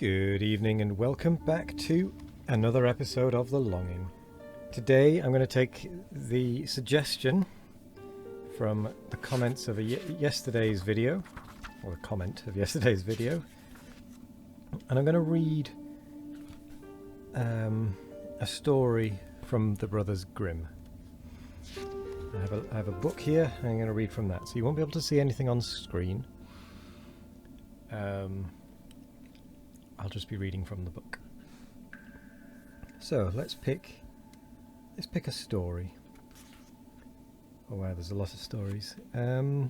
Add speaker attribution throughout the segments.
Speaker 1: Good evening and welcome back to another episode of The Longing. Today I'm going to take the suggestion from the comments of yesterday's video, or a comment of yesterday's video, and I'm going to read a story from the Brothers Grimm. I have a book here, and I'm going to read from that, so you won't be able to see anything on screen. I'll just be reading from the book. So let's pick a story. Oh wow, there's a lot of stories. I don't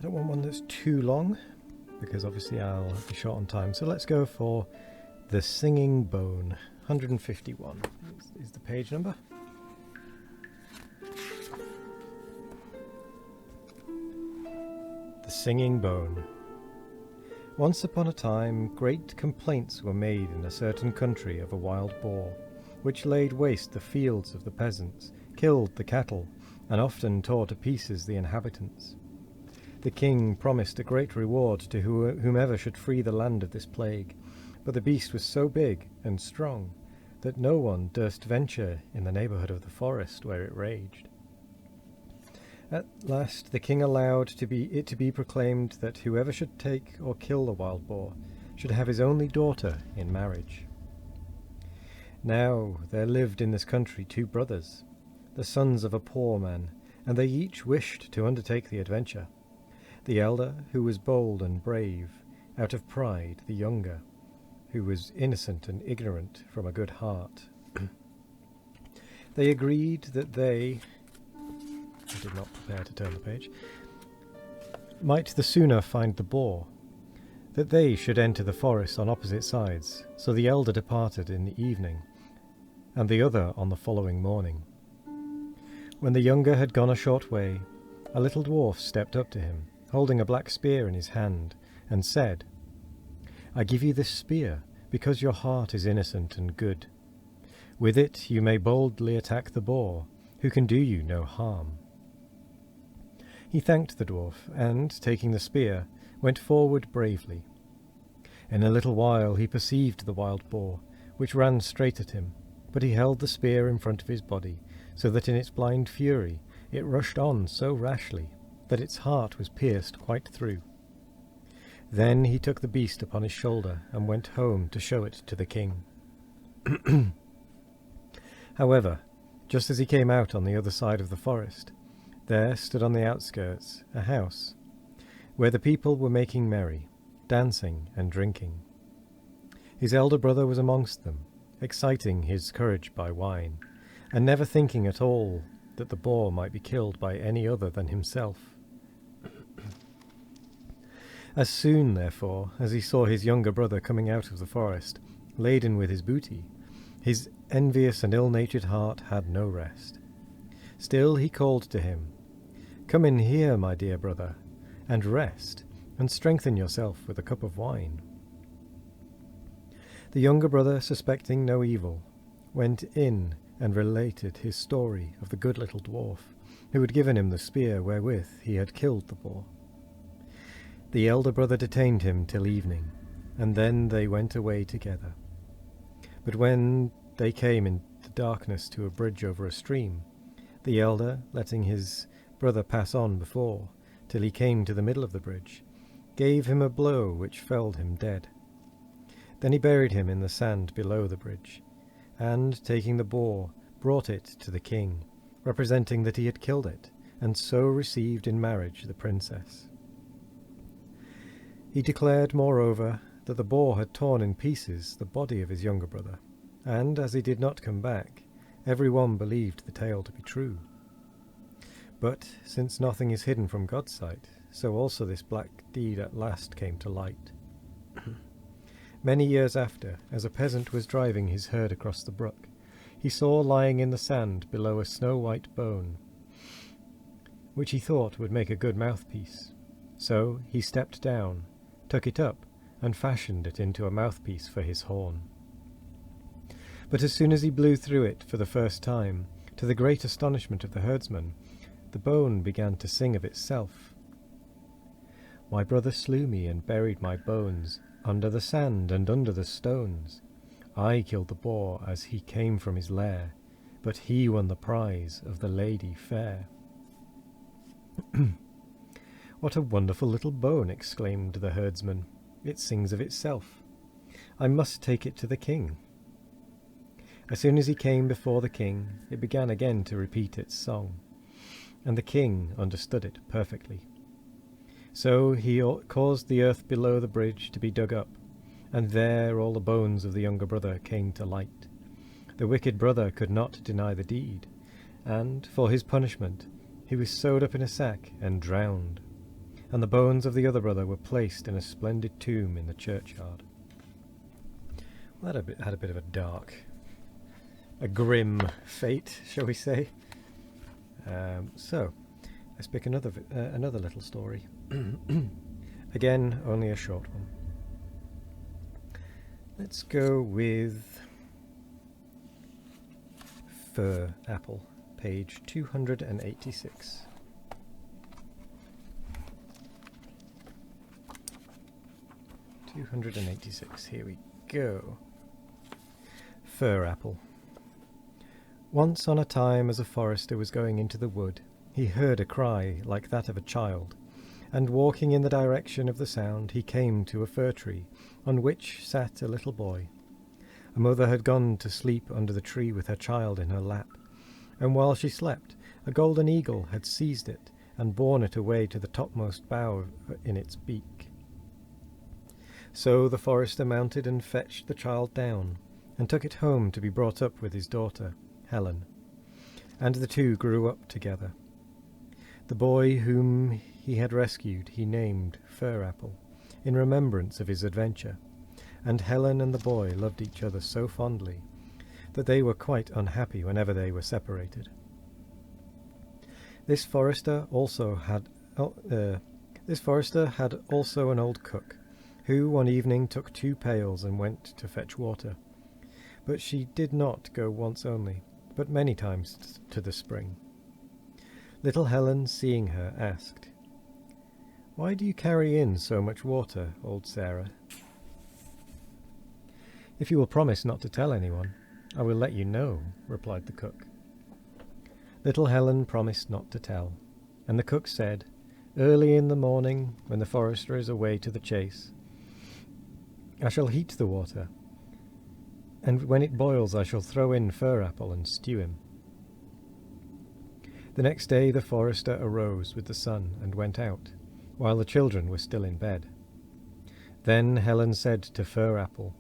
Speaker 1: want one that's too long, because obviously I'll be short on time. So let's go for The Singing Bone. 151 is the page number. The Singing Bone. Once upon a time, great complaints were made in a certain country of a wild boar, which laid waste the fields of the peasants, killed the cattle, and often tore to pieces the inhabitants. The king promised a great reward to whomever should free the land of this plague, but the beast was so big and strong that no one durst venture in the neighbourhood of the forest where it raged. At last the king allowed it to be proclaimed that whoever should take or kill the wild boar should have his only daughter in marriage. Now there lived in this country two brothers, the sons of a poor man, and they each wished to undertake the adventure. The elder, who was bold and brave, out of pride; the younger, who was innocent and ignorant from a good heart. They agreed that I did not prepare to turn the page, might the sooner find the boar, that they should enter the forest on opposite sides. So the elder departed in the evening, and the other on the following morning. When the younger had gone a short way, a little dwarf stepped up to him, holding a black spear in his hand, and said, "I give you this spear because your heart is innocent and good. With it you may boldly attack the boar, who can do you no harm." He thanked the dwarf, and, taking the spear, went forward bravely. In a little while he perceived the wild boar, which ran straight at him, but he held the spear in front of his body, so that in its blind fury it rushed on so rashly that its heart was pierced quite through. Then he took the beast upon his shoulder and went home to show it to the king. However, just as he came out on the other side of the forest, there stood on the outskirts a house, where the people were making merry, dancing and drinking. His elder brother was amongst them, exciting his courage by wine, and never thinking at all that the boar might be killed by any other than himself. As soon, therefore, as he saw his younger brother coming out of the forest, laden with his booty, his envious and ill-natured heart had no rest. Still he called to him, "Come in here, my dear brother, and rest, and strengthen yourself with a cup of wine." The younger brother, suspecting no evil, went in and related his story of the good little dwarf, who had given him the spear wherewith he had killed the boar. The elder brother detained him till evening, and then they went away together. But when they came in the darkness to a bridge over a stream, the elder, letting his brother pass on before, till he came to the middle of the bridge, gave him a blow which felled him dead. Then he buried him in the sand below the bridge, and, taking the boar, brought it to the king, representing that he had killed it, and so received in marriage the princess. He declared, moreover, that the boar had torn in pieces the body of his younger brother, and, as he did not come back, every one believed the tale to be true. But, since nothing is hidden from God's sight, so also this black deed at last came to light. Many years after, as a peasant was driving his herd across the brook, he saw lying in the sand below a snow-white bone, which he thought would make a good mouthpiece. So he stepped down, took it up, and fashioned it into a mouthpiece for his horn. But as soon as he blew through it for the first time, to the great astonishment of the herdsman, the bone began to sing of itself. My brother slew me and buried my bones under the sand and under the stones. I killed the boar as he came from his lair, but he won the prize of the lady fair." "What a wonderful little bone!" exclaimed the herdsman. "It sings of itself. I must take it to the king." As soon as he came before the king, it began again to repeat its song, and the king understood it perfectly. So he caused the earth below the bridge to be dug up, and there all the bones of the younger brother came to light. The wicked brother could not deny the deed, and, for his punishment, he was sewed up in a sack and drowned, and the bones of the other brother were placed in a splendid tomb in the churchyard. Well, that had a bit of a grim fate, shall we say. So, let's pick another little story. Again, only a short one. Let's go with Fir Apple, page 286. Here we go. Fir Apple. Once on a time, as a forester was going into the wood, he heard a cry like that of a child, and walking in the direction of the sound, he came to a fir tree, on which sat a little boy. A mother had gone to sleep under the tree with her child in her lap, and while she slept, a golden eagle had seized it and borne it away to the topmost bough in its beak. So the forester mounted and fetched the child down, and took it home to be brought up with his daughter, Helen, and the two grew up together. The boy whom he had rescued he named Fir Apple, in remembrance of his adventure, and Helen and the boy loved each other so fondly that they were quite unhappy whenever they were separated. This forester had also an old cook, who one evening took 2 pails and went to fetch water. But she did not go once only, but many times to the spring. Little Helen, seeing her, asked, "Why do you carry in so much water, old Sarah?" "If you will promise not to tell anyone, I will let you know," replied the cook. Little Helen promised not to tell, and the cook said, "Early in the morning, when the forester is away to the chase, I shall heat the water, and when it boils I shall throw in Fir Apple and stew him." The next day the forester arose with the sun and went out, while the children were still in bed. Then Helen said to Fir Apple,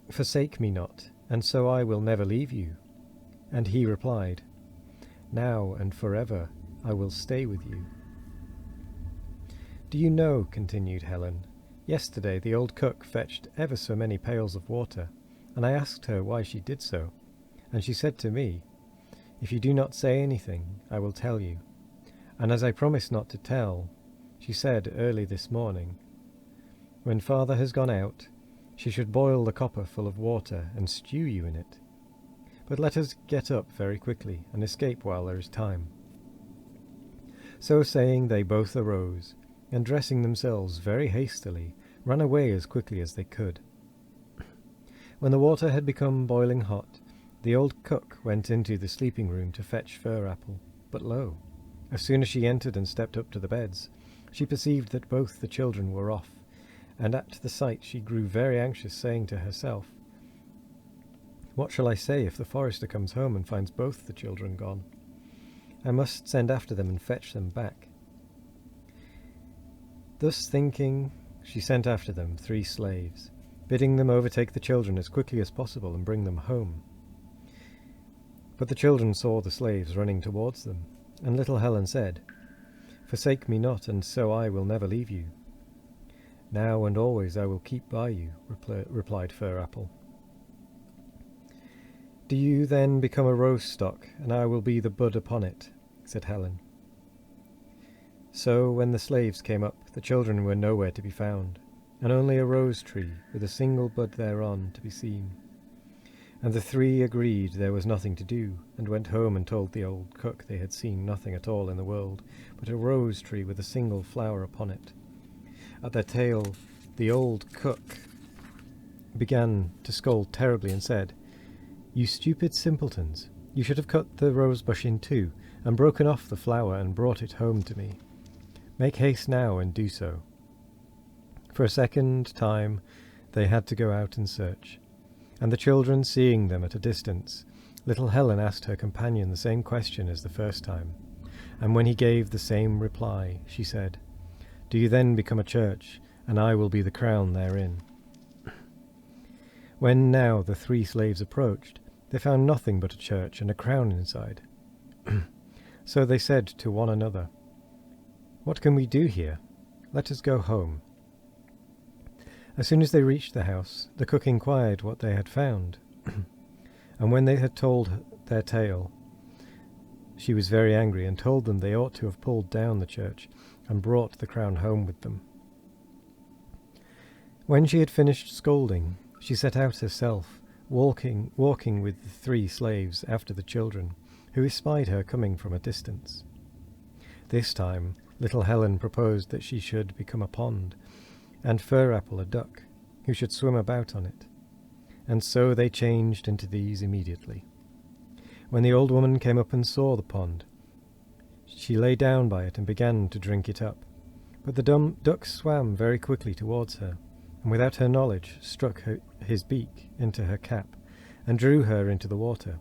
Speaker 1: "Forsake me not, and so I will never leave you." And he replied, "Now and forever I will stay with you." "Do you know," continued Helen, "yesterday the old cook fetched ever so many pails of water, and I asked her why she did so, and she said to me, 'If you do not say anything, I will tell you.' And as I promised not to tell, she said early this morning, 'When father has gone out, she should boil the copper full of water and stew you in it. But let us get up very quickly and escape while there is time.' So saying, they both arose, and dressing themselves very hastily, ran away as quickly as they could. When the water had become boiling hot, the old cook went into the sleeping room to fetch Fir Apple, but lo! As soon as she entered and stepped up to the beds, she perceived that both the children were off, and at the sight she grew very anxious, saying to herself, 'What shall I say if the forester comes home and finds both the children gone? I must send after them and fetch them back.' Thus thinking, she sent after them 3 slaves, bidding them overtake the children as quickly as possible and bring them home. But the children saw the slaves running towards them, and little Helen said, 'Forsake me not, and so I will never leave you.' 'Now and always I will keep by you,' replied Fir Apple. 'Do you then become a rose stock, and I will be the bud upon it,' said Helen. So when the slaves came up, the children were nowhere to be found, and only a rose tree with a single bud thereon to be seen. And the three agreed there was nothing to do, and went home and told the old cook they had seen nothing at all in the world but a rose tree with a single flower upon it. At their tale, the old cook began to scold terribly and said, "You stupid simpletons, you should have cut the rose bush in two, and broken off the flower and brought it home to me. Make haste now and do so." For a second time they had to go out and search, and the children seeing them at a distance, little Helen asked her companion the same question as the first time, and when he gave the same reply, she said, "Do you then become a church, and I will be the crown therein?" When now the three slaves approached, they found nothing but a church and a crown inside. So they said to one another, "What can we do here? Let us go home." As soon as they reached the house, the cook inquired what they had found, and when they had told their tale, she was very angry and told them they ought to have pulled down the church and brought the crown home with them. When she had finished scolding, she set out herself, walking with the three slaves after the children, who espied her coming from a distance. This time little Helen proposed that she should become a pond, and Fir Apple a duck, who should swim about on it, and so they changed into these immediately. When the old woman came up and saw the pond, she lay down by it and began to drink it up, but the duck swam very quickly towards her, and without her knowledge struck his beak into her cap, and drew her into the water,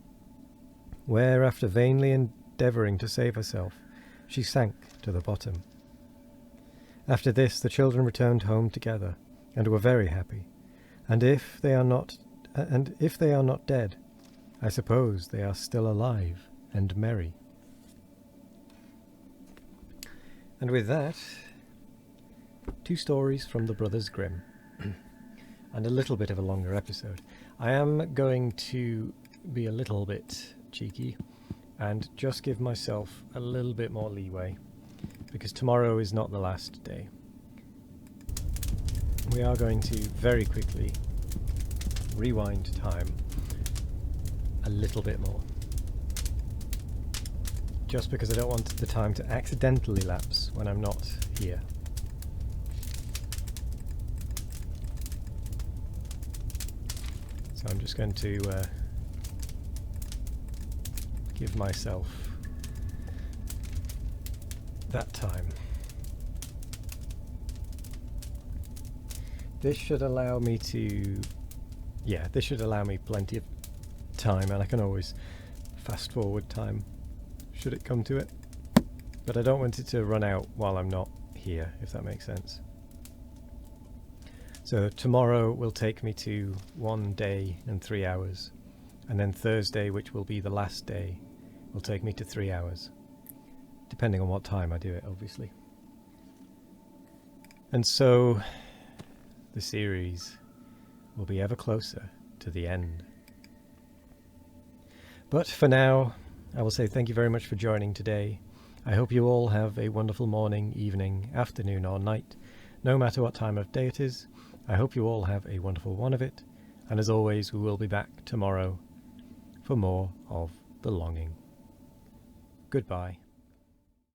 Speaker 1: where, after vainly endeavouring to save herself, she sank to the bottom. After this the children returned home together, and were very happy, and if they are not dead, I suppose they are still alive and merry. And with that, 2 stories from the Brothers Grimm. And a little bit of a longer episode. I am going to be a little bit cheeky and just give myself a little bit more leeway, because tomorrow is not the last day. We are going to very quickly rewind time a little bit more, just because I don't want the time to accidentally lapse when I'm not here. So I'm just going to give myself that time. This should allow me plenty of time, and I can always fast forward time should it come to it. But I don't want it to run out while I'm not here, if that makes sense. So tomorrow will take me to 1 day and 3 hours, and then Thursday, which will be the last day, will take me to 3 hours, depending on what time I do it, obviously. And so the series will be ever closer to the end. But for now, I will say thank you very much for joining today. I hope you all have a wonderful morning, evening, afternoon or night, no matter what time of day it is. I hope you all have a wonderful one of it, and as always, we will be back tomorrow for more of The Longing. Goodbye.